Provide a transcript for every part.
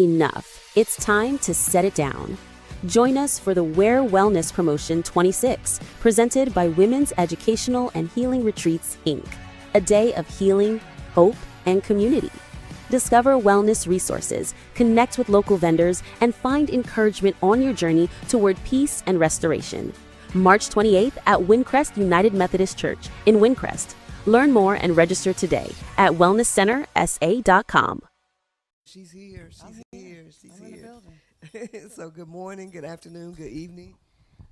enough. It's time to set it down. Join us for the Wear Wellness Promotion 26, presented by Women's Educational and Healing Retreats, Inc., a day of healing, hope, and community. Discover wellness resources, connect with local vendors, and find encouragement on your journey toward peace and restoration. March 28th at Windcrest United Methodist Church in Windcrest. Learn more and register today at wellnesscentersa.com. She's here. She's here. I'm in the building. So good morning, good afternoon, good evening,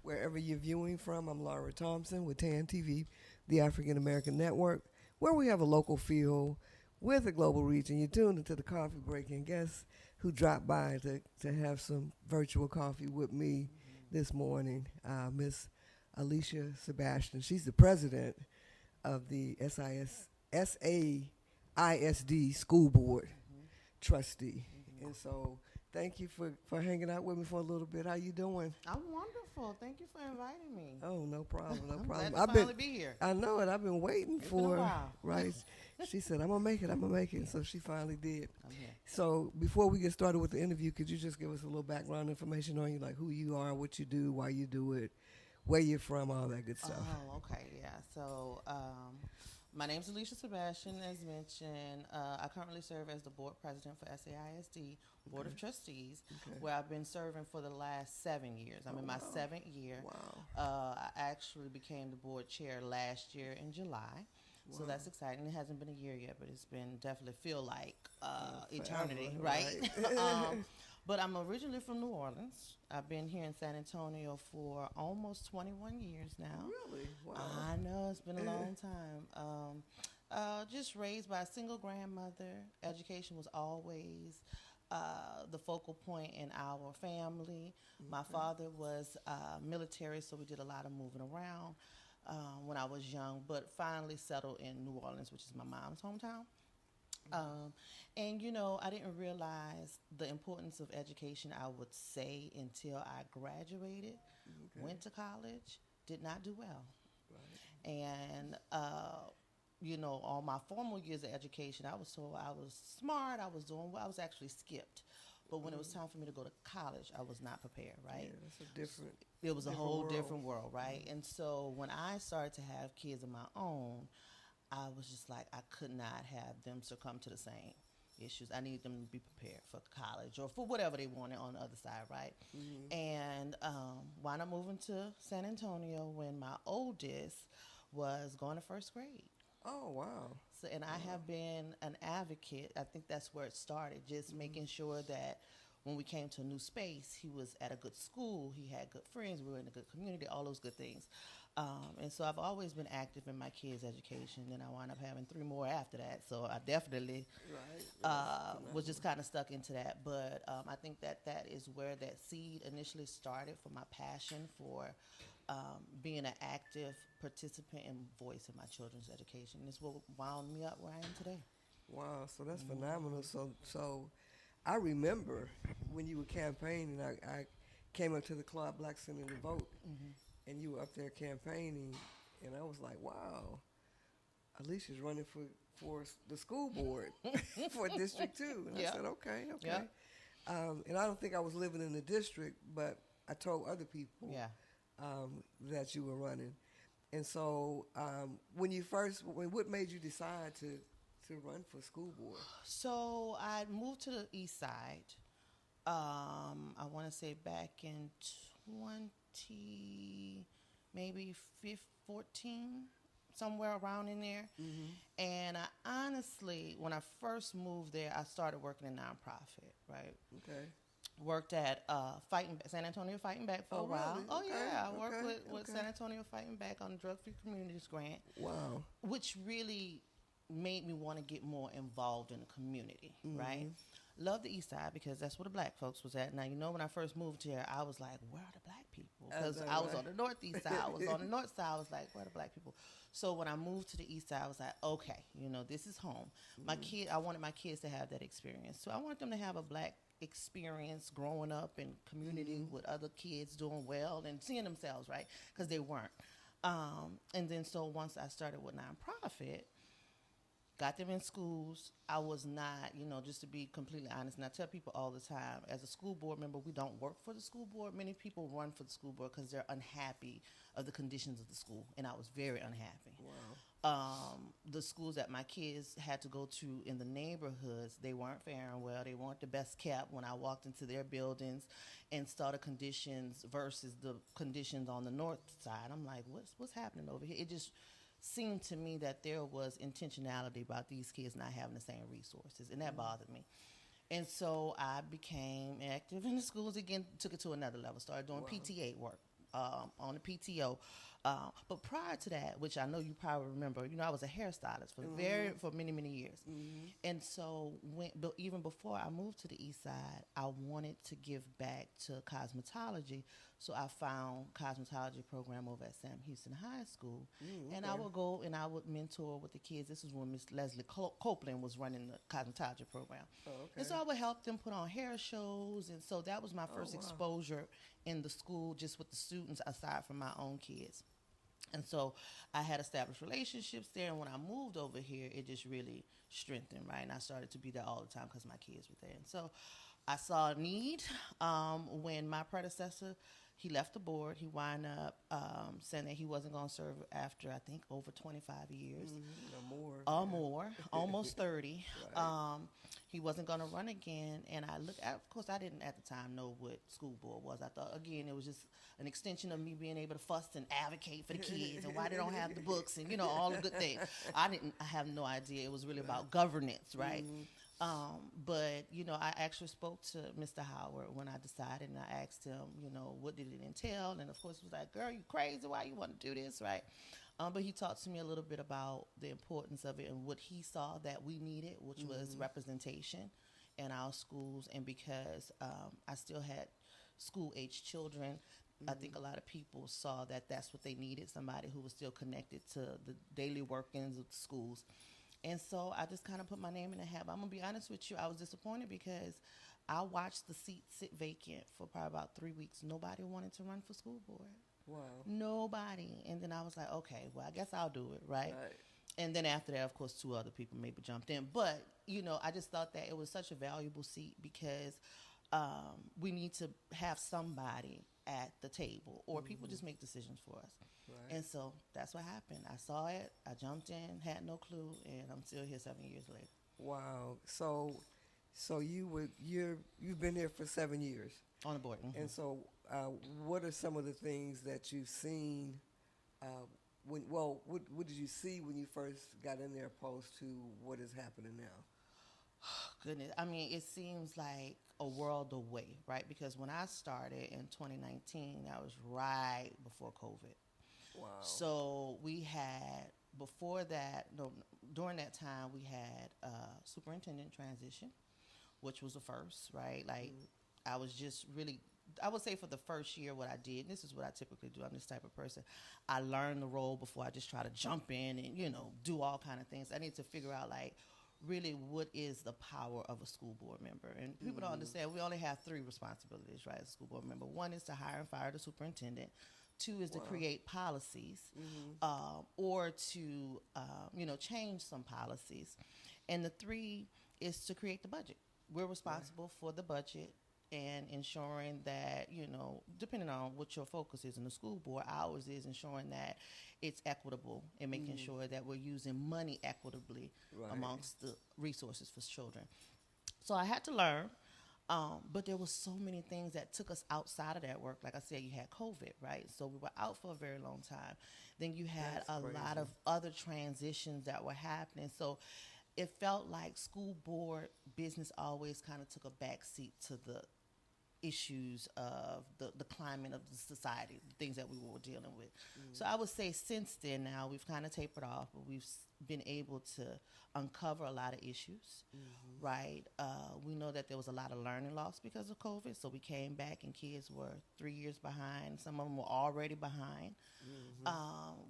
wherever you're viewing from. I'm Laura Thompson with TAAN TV, the African American Network, where we have a local feel with a global reach. And you're tuned into the coffee break. And guess who dropped by to have some virtual coffee with me this morning? Miss Alicia Sebastian. She's the president of the SAISD School Board trustee. And so thank you for hanging out with me for a little bit. How you doing? I'm wonderful. Thank you for inviting me. Oh, no problem, no problem. Glad to finally be here. I know it. I've been waiting It's for been a while. Right. She said, I'm gonna make it. And so she finally did. I'm here. So before we get started with the interview, could you just give us a little background information on you, like who you are, what you do, why you do it, where you're from, all that good stuff. Oh, okay, yeah. So, my name's Alicia Sebastian, as mentioned. I currently serve as the board president for SAISD Board of Trustees, where I've been serving for the last 7 years. I'm in my 7th year. Wow. I actually became the board chair last year in July. So that's exciting. It hasn't been a year yet, but it's been definitely feel like eternity, right? But I'm originally from New Orleans. I've been here in San Antonio for almost 21 years now. Really? Wow. I know, it's been a long time. Just raised by a single grandmother. Education was always the focal point in our family. My father was military, so we did a lot of moving around when I was young, but finally settled in New Orleans, which is my mom's hometown. And, you know, I didn't realize the importance of education, I would say, until I graduated, went to college, did not do well. Right. And, you know, all my formal years of education, I was told I was smart, I was doing well, I was actually skipped. But when it was time for me to go to college, I was not prepared, right? Yeah, that's a different. It was a whole world. different world, right? And so when I started to have kids of my own, I was just like, I could not have them succumb to the same issues. I needed them to be prepared for college or for whatever they wanted on the other side, right? And wound up moving to San Antonio when my oldest was going to first grade. Oh, wow. So, and I have been an advocate. I think that's where it started, just making sure that when we came to a new space, he was at a good school, he had good friends, we were in a good community, all those good things. And so I've always been active in my kids' education. Then I wound up having 3 more after that. So I definitely was just kind of stuck into that. But I think that is where that seed initially started for my passion for being an active participant and voice in my children's education. It's what wound me up where I am today. Wow, so that's phenomenal. So I remember when you were campaigning, I came up to the Club Black Center to vote. And you were up there campaigning, and I was like, wow, Alicia's running for the school board for District 2. And I said, okay. Yep. And I don't think I was living in the district, but I told other people that you were running. And so what made you decide to run for school board? So I moved to the east side, I want to say back in 14, somewhere around in there. And I honestly, when I first moved there, I started working in nonprofit, right? Okay. Worked at San Antonio Fighting Back for a while. Really? Oh, yeah. I worked with San Antonio Fighting Back on the Drug-Free Communities Grant. Wow. Which really made me want to get more involved in the community, right? Love the east side because that's where the black folks was at. Now, you know, when I first moved here, I was like, where are the black people? Because I was on the northeast side. I was on the north side. I was like, where are the black people? So when I moved to the east side, I was like, okay, you know, this is home. I wanted my kids to have that experience. So I wanted them to have a black experience growing up in community with other kids doing well and seeing themselves, right? Because they weren't. And then so once I started with nonprofit, got them in schools. I was not, just to be completely honest, and I tell people all the time, as a school board member, we don't work for the school board. Many people run for the school board because they're unhappy of the conditions of the school, and I was very unhappy. Wow. The schools that my kids had to go to in the neighborhoods, they weren't faring well. They weren't the best kept. When I walked into their buildings and saw the conditions versus the conditions on the north side, I'm like, what's happening over here? It just seemed to me that there was intentionality about these kids not having the same resources, and that bothered me. And so I became active in the schools again, took it to another level, started doing PTA work on the PTO. But prior to that, which I know you probably remember, I was a hairstylist for many, many years. And so even before I moved to the East Side, I wanted to give back to cosmetology. So I found cosmetology program over at Sam Houston High School. And I would go and I would mentor with the kids. This was when Miss Leslie Copeland was running the cosmetology program. And so I would help them put on hair shows. And so that was my first exposure in the school, just with the students, aside from my own kids. And so I had established relationships there, and when I moved over here, it just really strengthened, right? And I started to be there all the time because my kids were there. And so I saw a need when my predecessor, he left the board. He wound up saying that he wasn't going to serve after, I think, over 25 years. Or more, almost 30. Right. He wasn't going to run again. And I looked at, of course, I didn't at the time know what school board was. I thought, again, it was just an extension of me being able to fuss and advocate for the kids and why they don't have the books and, all the good things. I have no idea. It was really about governance, right? But, I actually spoke to Mr. Howard when I decided, and I asked him, what did it entail? And, of course, he was like, girl, you crazy? Why you want to do this, right? But he talked to me a little bit about the importance of it and what he saw that we needed, which was representation in our schools. And because I still had school-age children, I think a lot of people saw that that's what they needed, somebody who was still connected to the daily workings of the schools. And so I just kind of put my name in the hat. But I'm going to be honest with you, I was disappointed because I watched the seat sit vacant for probably about 3 weeks. Nobody wanted to run for school board. Wow. Nobody. And then I was like, okay, well, I guess I'll do it, right? And then after that, of course, 2 other people maybe jumped in. But, I just thought that it was such a valuable seat because we need to have somebody at the table, or people just make decisions for us. Right. And so that's what happened. I saw it, I jumped in, had no clue, and I'm still here 7 years later. Wow. So you've been here for 7 years on the board. And so what are some of the things that you've seen what did you see when you first got in there opposed to what is happening now? Goodness, I mean, it seems like a world away, right? Because when I started in 2019, that was right before COVID. Wow. So we had, during that time, we had a superintendent transition, which was a first, right? Like, I was just really, I would say for the first year what I did, and this is what I typically do, I'm this type of person, I learned the role before I just try to jump in and, do all kind of things. I need to figure out, like, really what is the power of a school board member. And people don't understand, we only have 3 responsibilities, right, as a school board member. 1 is to hire and fire the superintendent. 2 is to create policies or to, change some policies. And the 3 is to create the budget. We're responsible for the budget and ensuring that, depending on what your focus is in the school board, ours is ensuring that it's equitable and making sure that we're using money equitably amongst the resources for children. So I had to learn, but there were so many things that took us outside of that work. Like I said, you had COVID, right? So we were out for a very long time. Then you had lot of other transitions that were happening. So it felt like school board business always kind of took a back seat to the issues of the climate of the society, the things that we were dealing with. So I would say since then now we've kind of tapered off, but we've been able to uncover a lot of issues, right? We know that there was a lot of learning loss because of COVID, so we came back and kids were 3 years behind. Some of them were already behind.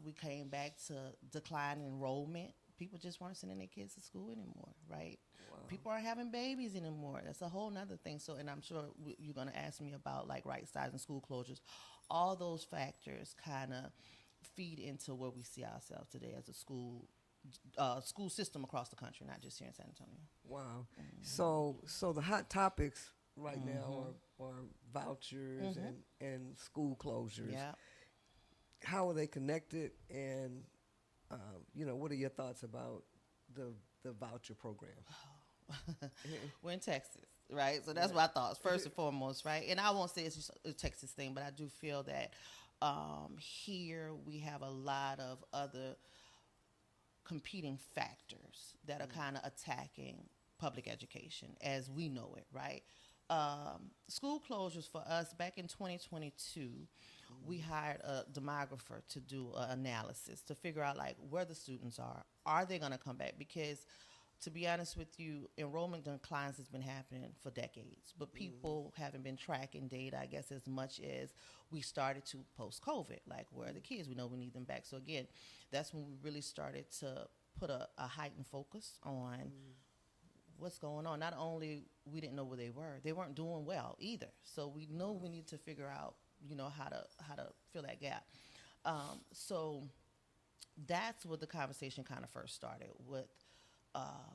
We came back to decline enrollment. People just weren't sending their kids to school anymore, right? Wow. People aren't having babies anymore. That's a whole nother thing. So, and I'm sure you're going to ask me about like right size and school closures. All those factors kind of feed into where we see ourselves today as a school school system across the country, not just here in San Antonio. Wow. So the hot topics right now are vouchers and school closures. Yeah. How are they connected? And what are your thoughts about the voucher program? We're in Texas, right? So that's my thoughts first and foremost, right? And I won't say it's just a Texas thing, but I do feel that here we have a lot of other competing factors that are kind of attacking public education as we know it, right? School closures for us back in 2022, we hired a demographer to do an analysis to figure out like where the students are. Are they going to come back? Because to be honest with you, enrollment declines has been happening for decades, but people haven't been tracking data, I guess, as much as we started to post-COVID. Like, where are the kids? We know we need them back. So again, that's when we really started to put a heightened focus on what's going on. Not only we didn't know where they weren't doing well either. So we know we need to figure out, how to fill that gap. So that's where the conversation kind of first started with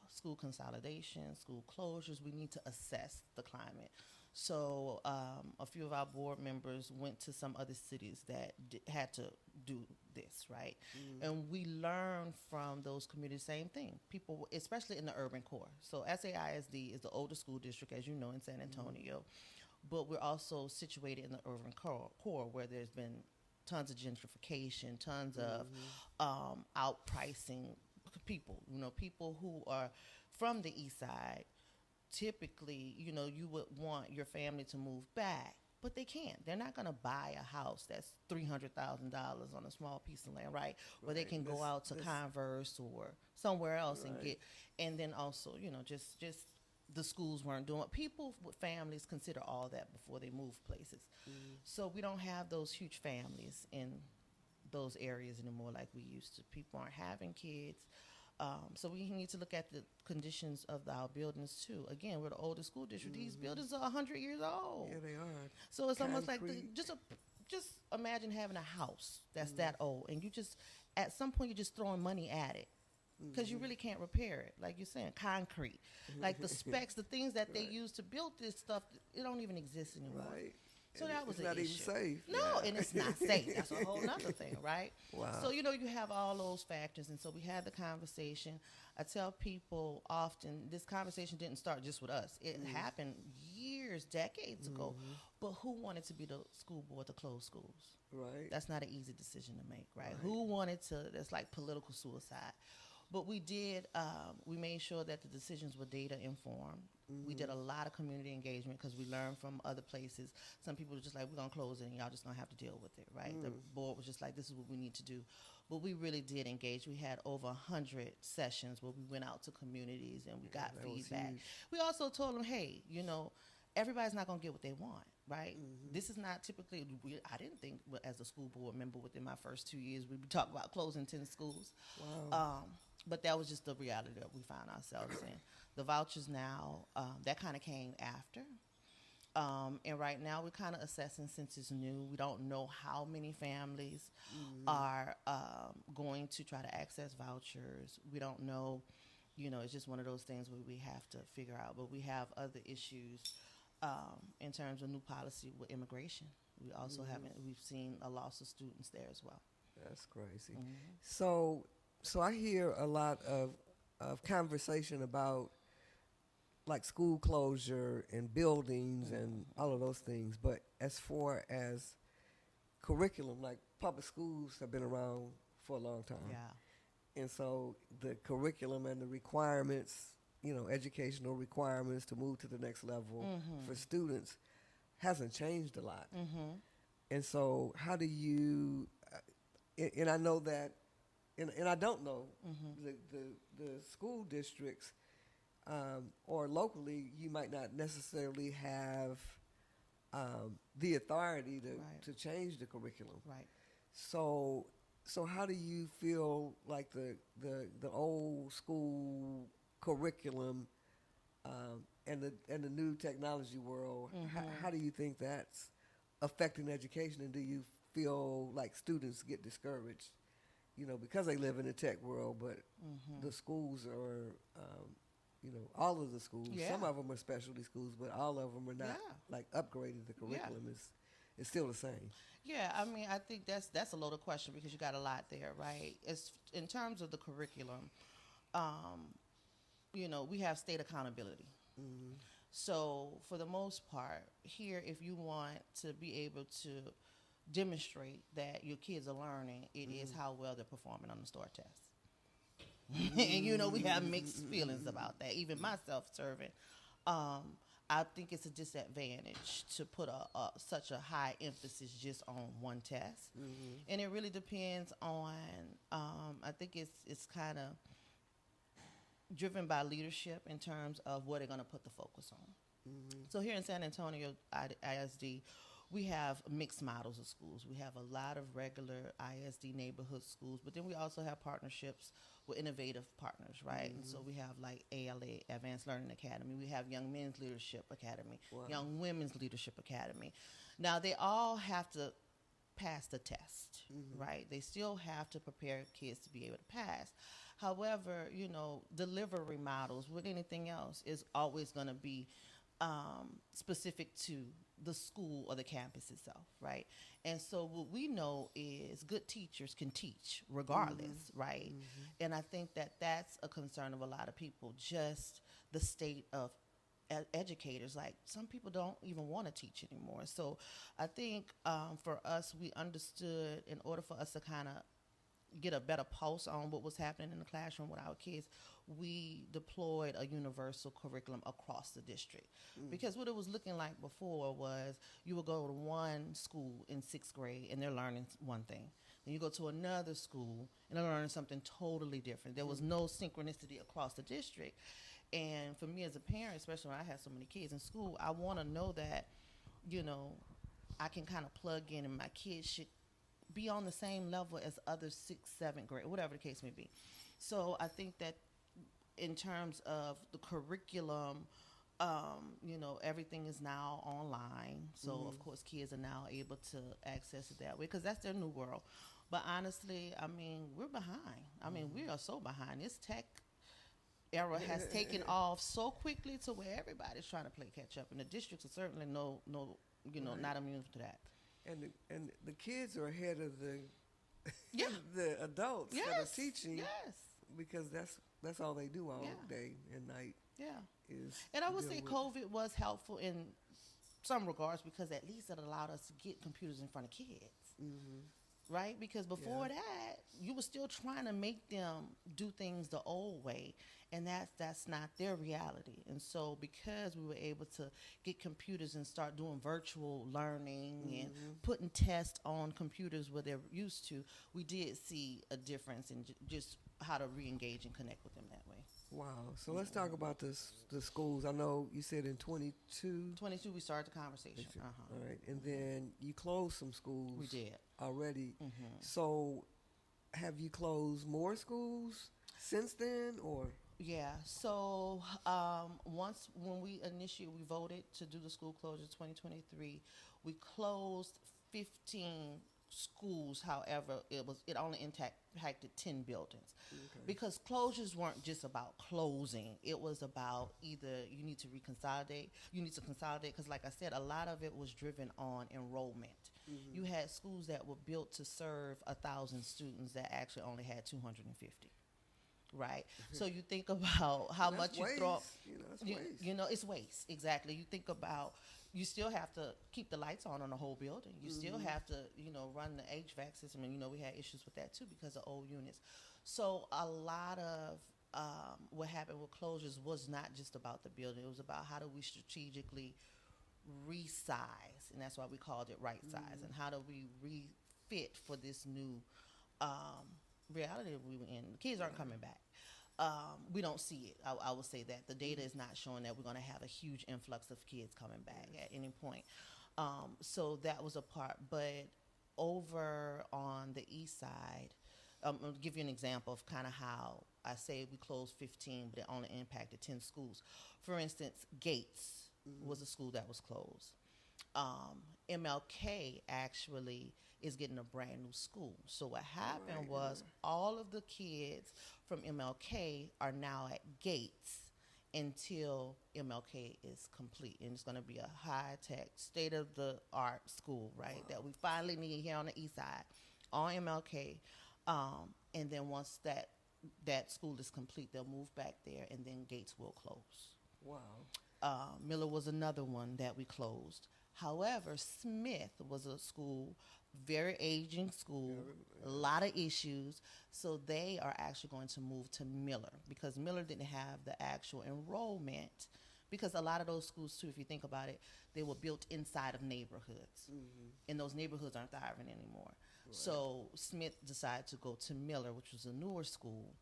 school consolidation, school closures. We need to assess the climate. So a few of our board members went to some other cities that had to do this, right? And we learned from those communities, same thing. People, especially in the urban core. So SAISD is the oldest school district, as you know, in San Antonio. But we're also situated in the urban core where there's been tons of gentrification, tons of outpricing people. People who are from the east side, typically, you would want your family to move back, but they can't. They're not going to buy a house that's $300,000 on a small piece of land, right? Where they can go out to Converse or somewhere else and get, and then also, just the schools weren't doing it. People with families consider all that before they move places. So we don't have those huge families in those areas anymore like we used to. People aren't having kids. So we need to look at the conditions of our buildings too. Again, we're the oldest school district. These buildings are 100 years old. Yeah, they are. So it's almost like just imagine having a house that's that old, and you just at some point you're just throwing money at it because you really can't repair it. Like you're saying, concrete, like the specs, the things that they use to build this stuff, it don't even exist anymore. Right. So that was it's not issue. even safe. No, and it's not safe. That's a whole other thing, right? Wow. So, you have all those factors. And so we had the conversation. I tell people often this conversation didn't start just with us. It happened years, decades ago. But who wanted to be the school board to close schools? Right. That's not an easy decision to make, right? Who wanted to? That's like political suicide. But we did, we made sure that the decisions were data informed. We did a lot of community engagement because we learned from other places. Some people were just like, we're going to close it and y'all just going to have to deal with it, right? The board was just like, this is what we need to do. But we really did engage. We had over 100 sessions where we went out to communities and we got feedback. We also told them, hey, everybody's not going to get what they want, right? This is not typically, I didn't think as a school board member within my first 2 years, we'd be talking about closing 10 schools. Wow. But that was just the reality that we found ourselves in. The vouchers now, that kind of came after. And right now we're kind of assessing since it's new. We don't know how many families are going to try to access vouchers. We don't know, it's just one of those things where we have to figure out. But we have other issues in terms of new policy with immigration. We also we've seen a loss of students there as well. That's crazy. So I hear a lot of conversation about like school closure and buildings and all of those things. But as far as curriculum, like public schools have been around for a long time. Yeah. And so the curriculum and the requirements, educational requirements to move to the next level for students hasn't changed a lot. And so how do you, and I know that, and I don't know the school districts or locally, you might not necessarily have the authority to change the curriculum. Right. So how do you feel like the old school curriculum and the new technology world? How do you think that's affecting education, and do you feel like students get discouraged because they live in the tech world, but Mm-hmm. the schools are, all of the schools. Yeah. Some of them are specialty schools, but all of them are not Yeah. like upgraded. The Yeah. curriculum is still the same. Yeah, I mean, I think that's a loaded question because you got a lot there, right? It's in terms of the curriculum. Um, we have state accountability. Mm-hmm. So for the most part, here, if you want to be able to demonstrate that your kids are learning, it is how well they're performing on the STAR test. And we have mixed feelings about that. Even myself serving, I think it's a disadvantage to put such a high emphasis just on one test, and it really depends on. I think it's kind of driven by leadership in terms of what they're going to put the focus on. So here in San Antonio, ISD, we have mixed models of schools. We have a lot of regular ISD neighborhood schools, but then we also have partnerships with innovative partners, right? And so we have like ALA, Advanced Learning Academy. We have Young Men's Leadership Academy, Wow. Young Women's Leadership Academy. Now, they all have to pass the test, right? They still have to prepare kids to be able to pass. However, delivery models with anything else is always going to be specific to the school or the campus itself, right? And so what we know is good teachers can teach regardless, right? And I think that's a concern of a lot of people, just the state of educators. Like, some people don't even want to teach anymore. So I think for us, we understood, in order for us to kind of get a better pulse on what was happening in the classroom with our kids, we deployed a universal curriculum across the district. Because what it was looking like before was you would go to one school in 6th grade and they're learning one thing. Then you go to another school and they're learning something totally different. There was no synchronicity across the district. And for me as a parent, especially when I have so many kids in school, I want to know that, I can kind of plug in and my kids should be on the same level as other 6th, 7th grade, whatever the case may be. So I think that in terms of the curriculum, everything is now online. So of course kids are now able to access it that way because that's their new world. But honestly, I mean, we're behind. I mean, we are so behind. This tech era has taken off so quickly to where everybody's trying to play catch up, and the districts are certainly not immune to that. And the kids are ahead of the Yeah. the adults that are teaching Yes. because that's all they do all day and night Yeah. is. And I would say deal with- COVID was helpful in some regards because at least it allowed us to get computers in front of kids. Right? Because before that, you were still trying to make them do things the old way, and that's not their reality. And so because we were able to get computers and start doing virtual learning and putting tests on computers where they're used to, we did see a difference in just how to re-engage and connect with them that way. Wow. So let's talk about the schools. I know you said in 22. 22, we started the conversation. All right. And then you closed some schools. We did. Already. So have you closed more schools since then, or? Yeah. So when we voted to do the school closure 2023, we closed 15 schools. However, it only impacted 10 buildings. Because closures weren't just about closing. It was about either you need to consolidate, because like I said, a lot of it was driven on enrollment. You had schools that were built to serve 1,000 students that actually only had 250. Right? So you think about how much you throw. It's waste. It's waste. Exactly. You think about, you still have to keep the lights on the whole building. You still have to, run the HVAC system. And, we had issues with that too because of old units. So a lot of what happened with closures was not just about the building. It was about how do we strategically resize, and that's why we called it right size, and how do we refit for this new reality we were in. The kids aren't coming back. We don't see it. I would say that the data is not showing that we're going to have a huge influx of kids coming back at any point. So that was a part. But over on the east side, I'll give you an example of kind of how I say we closed 15, but it only impacted 10 schools. For instance, Gates was a school that was closed. MLK actually is getting a brand new school. So what happened was all of the kids from MLK are now at Gates until MLK is complete. And it's going to be a high-tech, state-of-the-art school, right, that we finally need here on the east side on MLK. And then once that school is complete, they'll move back there, and then Gates will close. Wow. Miller was another one that we closed. However, Smith was a school, very aging school, a lot of issues. So they are actually going to move to Miller because Miller didn't have the actual enrollment. Because a lot of those schools, too, if you think about it, they were built inside of neighborhoods. And those neighborhoods aren't thriving anymore. Right. So Smith decided to go to Miller, which was a newer school,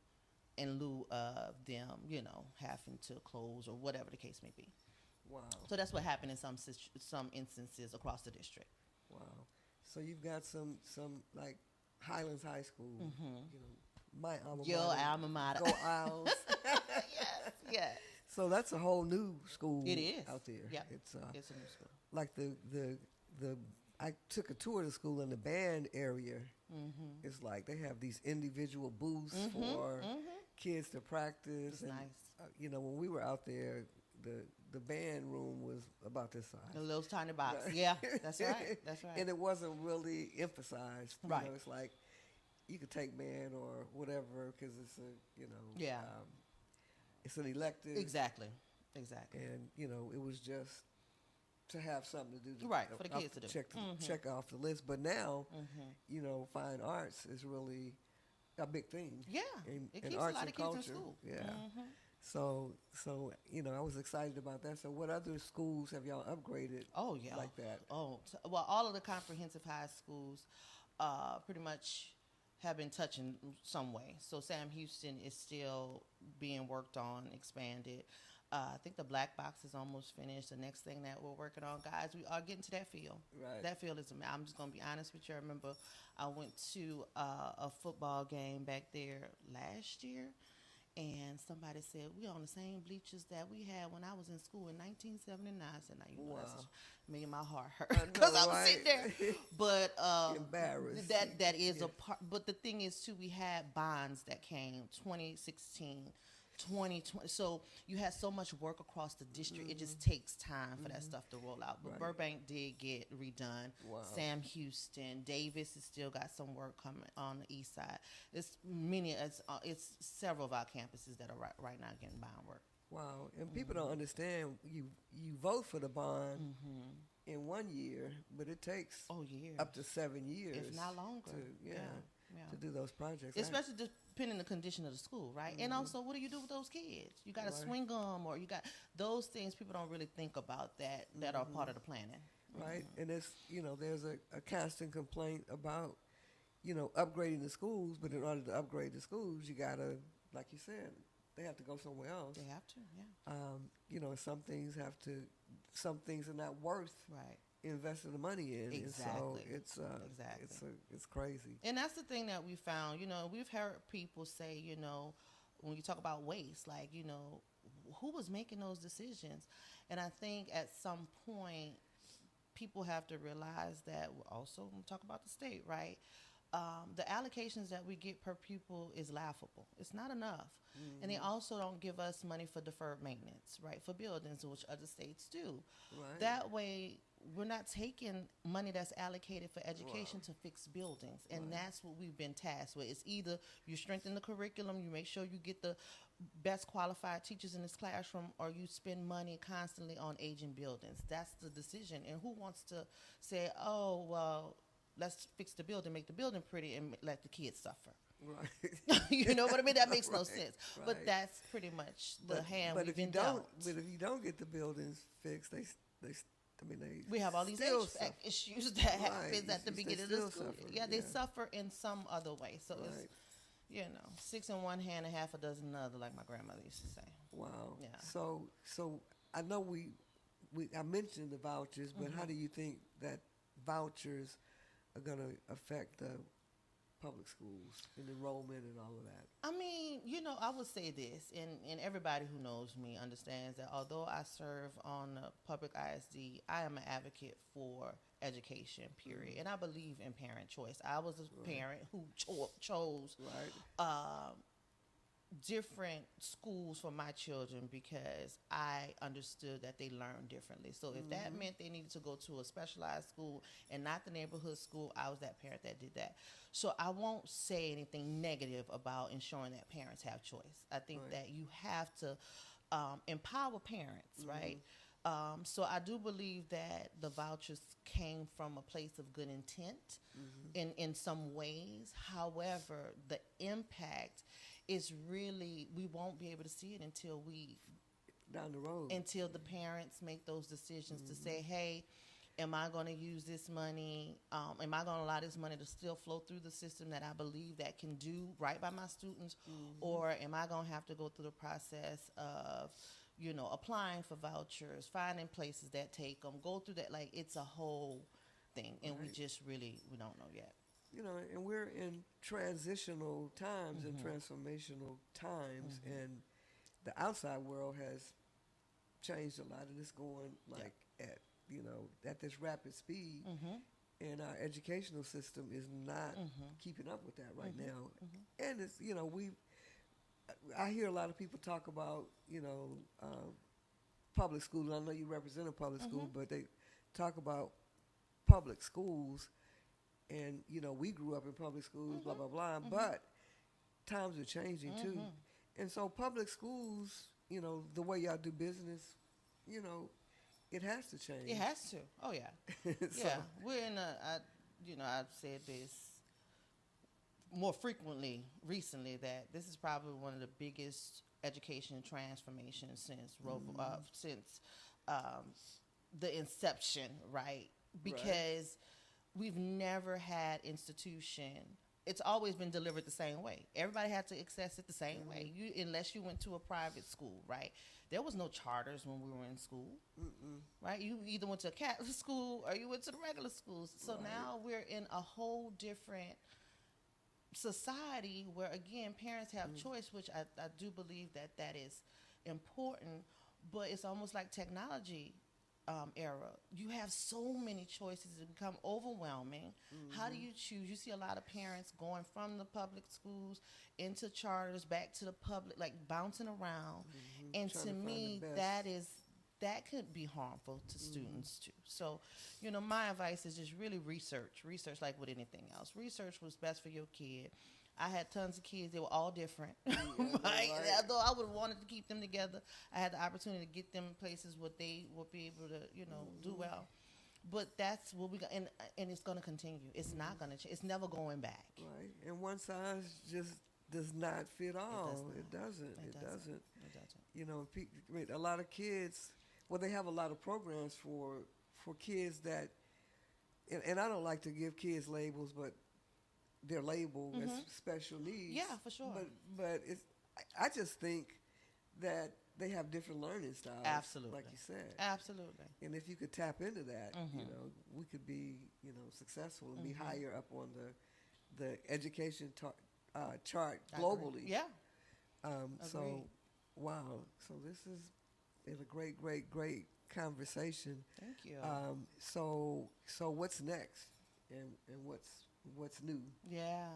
in lieu of them, having to close or whatever the case may be. Wow. So that's what happened in some instances across the district. Wow. So you've got some like Highlands High School, my alma mater. Your alma mater. Go Owls. Yes. So that's a whole new school. It is out there. Yeah, it's a new school. Like the I took a tour of the school in the band area. It's like they have these individual booths for kids to practice. It's nice. When we were out there, the band room was about this size. A little tiny box. Yeah, that's right. That's right. And it wasn't really emphasized. Right. It's like you could take band or whatever because it's it's an elective. Exactly. And it was just to have something to do. Right, for the kids to do. Check off the list. But now, fine arts is really a big thing. Yeah, it keeps a lot of kids in school. Yeah. So I was excited about that. So what other schools have y'all upgraded? Oh yeah, like that. Well, all of the comprehensive high schools, pretty much have been touched in some way. So Sam Houston is still being worked on, expanded. I think the black box is almost finished. The next thing that we're working on, guys, we are getting to that field. Right. That field is, I'm just going to be honest with you. I remember I went to a football game back there last year, and somebody said, we're on the same bleachers that we had when I was in school in 1979. I said, now, that's making my heart hurt because I was sitting there. But embarrassed. That is a part. But the thing is, too, we had bonds that came 2016. 2020. So you had so much work across the district. It just takes time for that stuff to roll out. But Burbank did get redone. Wow. Sam Houston, Davis has still got some work coming on the east side. It's several of our campuses that are right now getting bond work. Wow. And people don't understand you vote for the bond in 1 year, but it takes up to 7 years. If not longer. To do those projects. Especially depending on the condition of the school, right? And also, what do you do with those kids? You got to swing them, or you got those things. People don't really think about that are part of the planning. Right. And it's, there's a constant complaint about, upgrading the schools, but in order to upgrade the schools, you got to, like you said, they have to go somewhere else. They have to, yeah. Some things are not worth investing the money in. Exactly. And so it's crazy. And that's the thing that we found. We've heard people say, when you talk about waste, like, who was making those decisions? And I think at some point, people have to realize that. Also, when we talk about the state, right? The allocations that we get per pupil is laughable. It's not enough. And they also don't give us money for deferred maintenance, right, for buildings, which other states do. Right. That way, we're not taking money that's allocated for education to fix buildings. And that's what we've been tasked with. It's either you strengthen the curriculum, you make sure you get the best qualified teachers in this classroom, or you spend money constantly on aging buildings. That's the decision. And who wants to say, oh, well, let's fix the building, make the building pretty, and let the kids suffer? Right. You know what I mean? That makes no sense. Right. But that's pretty much the hand we've been dealt. But if you don't get the buildings fixed, we have all these HVAC issues that happens at the beginning of the school. They suffer in some other way. So it's, 6 in one hand and half a dozen in the other, like my grandmother used to say. Wow. Yeah. So I know I mentioned the vouchers, but how do you think that vouchers are going to affect the public schools and enrollment and all of that? I mean, I would say this, and everybody who knows me understands that although I serve on the public ISD, I am an advocate for education, period. And I believe in parent choice. I was a parent who chose different schools for my children because I understood that they learn differently. So if that meant they needed to go to a specialized school and not the neighborhood school, I was that parent that did that. So I won't say anything negative about ensuring that parents have choice. I think that you have to empower parents, right? So I do believe that the vouchers came from a place of good intent in some ways. However, the impact is really, we won't be able to see it until down the road, until the parents make those decisions to say, hey, am I going to use this money? Am I going to allow this money to still flow through the system that I believe that can do right by my students? Or am I going to have to go through the process of, applying for vouchers, finding places that take them, go through that? Like, it's a whole thing. And we don't know yet. And we're in transitional times and transformational times, and the outside world has changed a lot, and it's going at this rapid speed, and our educational system is not keeping up with that right now. And it's I hear a lot of people talk about public schools. I know you represent a public school, but they talk about public schools. And, we grew up in public schools, blah, blah, blah. But times are changing, too. And so public schools, the way y'all do business, it has to change. It has to. Oh, yeah. Yeah. We're in I've said this more frequently recently that this is probably one of the biggest education transformations since the inception, right? Because we've never had institution. It's always been delivered the same way. Everybody had to access it the same way. Unless you went to a private school, right? There was no charters when we were in school, right? You either went to a Catholic school or you went to the regular schools. So now we're in a whole different society where, again, parents have choice, which I do believe that is important. But it's almost like technology era. You have so many choices. It become overwhelming. How do you choose? You see a lot of parents going from the public schools into charters, back to the public, like bouncing around. And to me, that could be harmful to students too. So, my advice is just really research like with anything else. Research what's best for your kid. I had tons of kids. They were all different. Right? Although I would have wanted to keep them together, I had the opportunity to get them places where they would be able to, do well. But that's what we got. And it's going to continue. It's not going to change. It's never going back. Right. And one size just does not fit all. It doesn't. A lot of kids, they have a lot of programs for kids that, and I don't like to give kids labels, but they're labeled as special needs. Yeah, for sure. But I just think that they have different learning styles. Absolutely. Like you said. Absolutely. And if you could tap into that, we could be, successful and be higher up on the education chart globally. Yeah. So, wow. So this is a great, great, great conversation. Thank you. So what's next, and what's new? Yeah.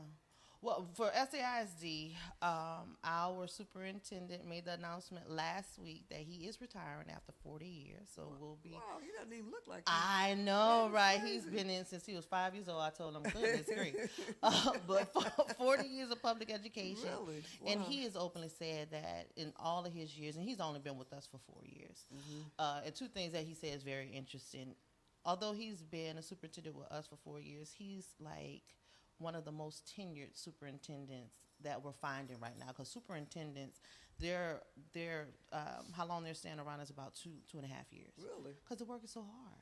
Well, for SAISD, our superintendent made the announcement last week that he is retiring after 40 years. So we'll be. Wow, he doesn't even look like. I know, right? Crazy. He's been in since he was 5 years old. I told him, goodness grief. But for 40 years of public education, really? Wow. And he has openly said that in all of his years, and he's only been with us for 4 years. And two things that he said is very interesting. Although he's been a superintendent with us for 4 years, he's like one of the most tenured superintendents that we're finding right now. Because superintendents, they're how long they're staying around is about 2.5 years. Really? Because the work is so hard.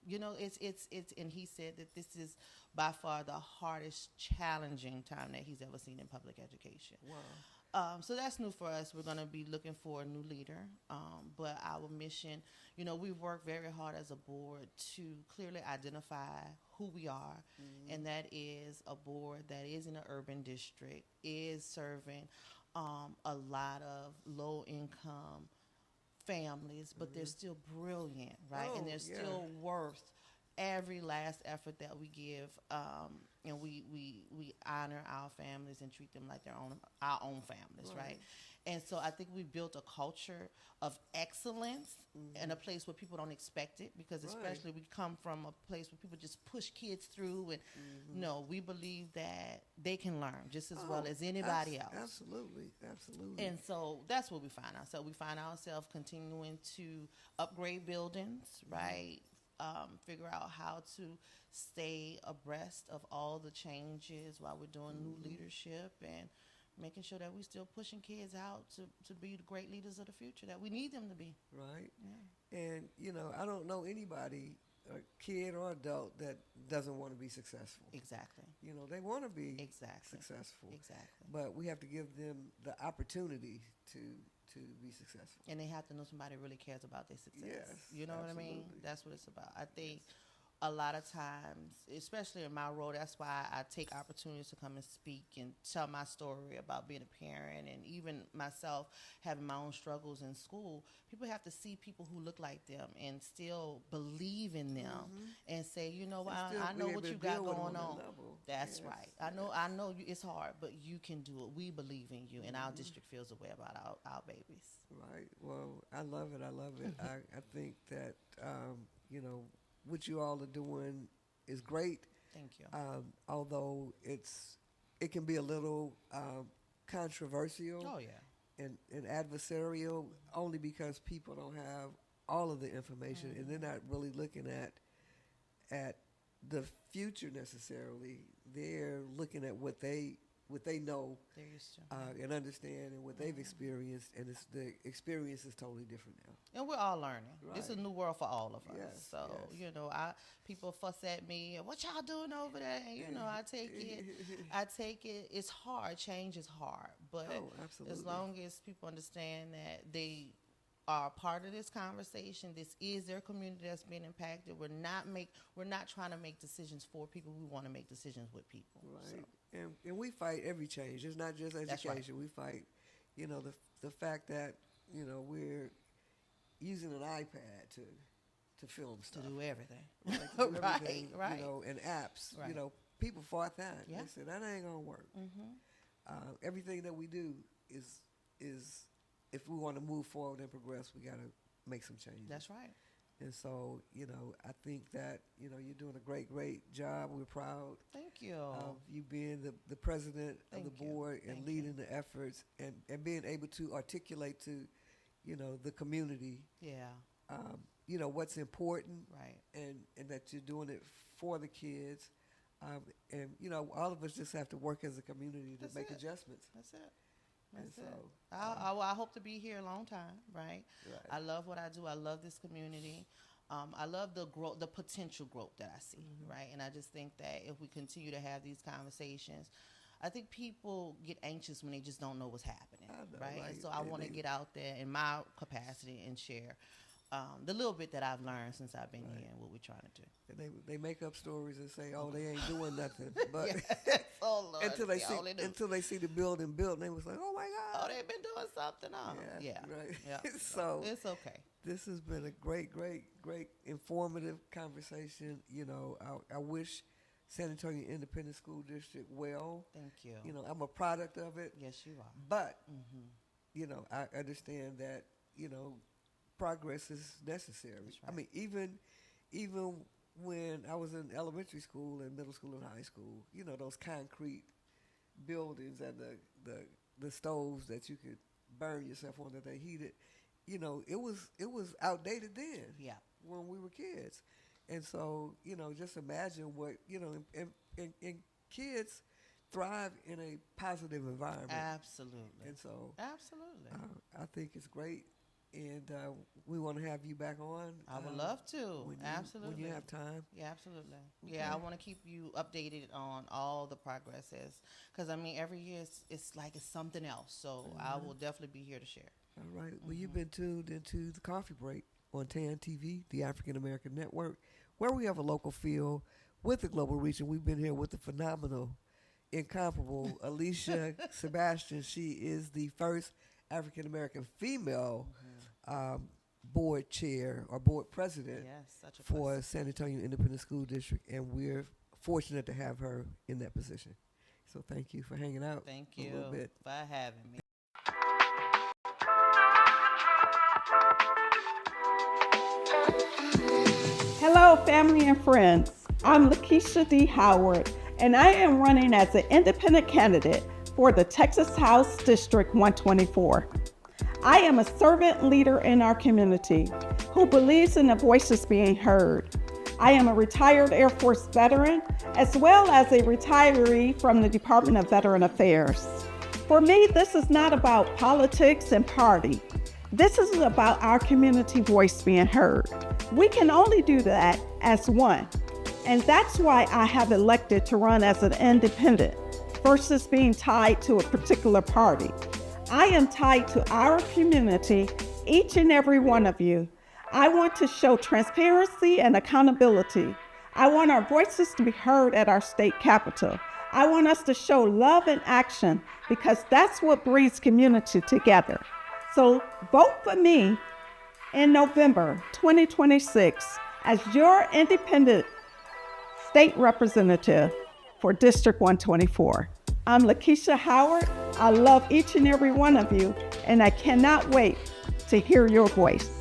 It's and he said that this is by far the hardest, challenging time that he's ever seen in public education. Wow. So that's new for us. We're going to be looking for a new leader. But our mission, we've worked very hard as a board to clearly identify who we are, and that is a board that is in an urban district, is serving a lot of low income families, but they're still brilliant, right? And they're still worth every last effort that we give, and we honor our families and treat them like our own families, right? And so I think we built a culture of excellence in a place where people don't expect it, because especially we come from a place where people just push kids through, and no, we believe that they can learn just as well as anybody else. Absolutely. And so that's where we find ourselves. We find ourselves continuing to upgrade buildings, right? Figure out how to stay abreast of all the changes while we're doing new leadership, and making sure that we're still pushing kids out to be the great leaders of the future that we need them to be. Right. Yeah. And, I don't know anybody, a kid or adult, that doesn't want to be successful. Exactly. They want to be Exactly. successful. Exactly. But we have to give them the opportunity to be successful. And they have to know somebody really cares about their success. Yes, You know what I mean? absolutely. That's what it's about. I think a lot of times, especially in my role, that's why I take opportunities to come and speak and tell my story about being a parent, and even myself having my own struggles in school. People have to see people who look like them and still believe in them and say, you know what, I know what you got going on. That's right. I know it's hard, but you can do it. We believe in you, and our district feels the way about our babies. Right. Well, I love it. I think that, what you all are doing is great. Thank you. Although it can be a little controversial. Oh, yeah. And adversarial, only because people don't have all of the information, and they're not really looking at the future necessarily. They're looking at what they know They're used to. and understand, and what they've experienced, and the experience is totally different now. And we're all learning. It's a Right. new world for all of us. Yes, So, yes. people fuss at me, what y'all doing over there? And, I take it. It's hard. Change is hard. But Oh, absolutely. as long as people understand that they are part of this conversation, this is their community that's being impacted. We're not trying to make decisions for people. We want to make decisions with people. Right. So. And we fight every change. It's not just That's education. right. We fight, the fact that, we're using an iPad to film To stuff. do everything. Right, to do Right, everything, right. And apps. Right. People fought that. Yeah. They said, that ain't going to work. Everything that we do is if we want to move forward and progress, we got to make some changes. That's right. And so, I think that, you're doing a great, great job. We're proud Thank you. of you being the president of the Thank you. board and Thank leading the efforts, and being able to articulate to, the community, Yeah. what's important, Right. and that you're doing it for the kids. And, all of us just have to work as a community to That's make it. adjustments. That's it. And That's it. so, I hope to be here a long time, right? Right. I love what I do. I love this community. I love the growth, the potential growth that I see, right? And I just think that if we continue to have these conversations, I think people get anxious when they just don't know what's happening, I know, right? right? And so I And want to they- get out there in my capacity and share the little bit that I've learned since I've been here and what we're trying to do. And they make up stories and say, oh, they ain't doing nothing. But Oh, Lord. until they see see the building built, and they was like, oh my Oh, God. they've been doing something. Yeah. Right. Yeah. So It's okay. this has been a great, great, great informative conversation. I wish San Antonio Independent School District well. Thank you. I'm a product of it. Yes, you are. But, Mm-hmm. I understand that, progress is necessary. That's I right. mean, even when I was in elementary school and middle school and high school, those concrete buildings and the stoves that you could burn yourself on that they heated, it was outdated then. Yeah. When we were kids. And so, just imagine what, and kids thrive in a positive environment. Absolutely. And so Absolutely. I think it's great. And we want to have you back on. I would love to. When Absolutely. you have time. Yeah, absolutely. Okay. Yeah, I want to keep you updated on all the progresses. Because, every year it's like it's something else. So I will definitely be here to share. All right. Well, you've been tuned into The Coffee Break on TAAN TV, the African American Network, where we have a local feel with the global reach, and we've been here with the phenomenal, incomparable Alicia Sebastian. She is the first African American female board chair or board president for San Antonio Independent School District, and we're fortunate to have her in that position. So thank you for hanging out. Thank you a little bit. for having me. Hello, family and friends. I'm Lakeisha D. Howard, and I am running as an independent candidate for the Texas House District 124. I am a servant leader in our community who believes in the voices being heard. I am a retired Air Force veteran, as well as a retiree from the Department of Veteran Affairs. For me, this is not about politics and party. This is about our community voice being heard. We can only do that as one. And that's why I have elected to run as an independent versus being tied to a particular party. I am tied to our community, each and every one of you. I want to show transparency and accountability. I want our voices to be heard at our state capitol. I want us to show love and action because that's what brings community together. So vote for me in November 2026 as your independent state representative for District 124. I'm Lakeisha Howard. I love each and every one of you, and I cannot wait to hear your voice.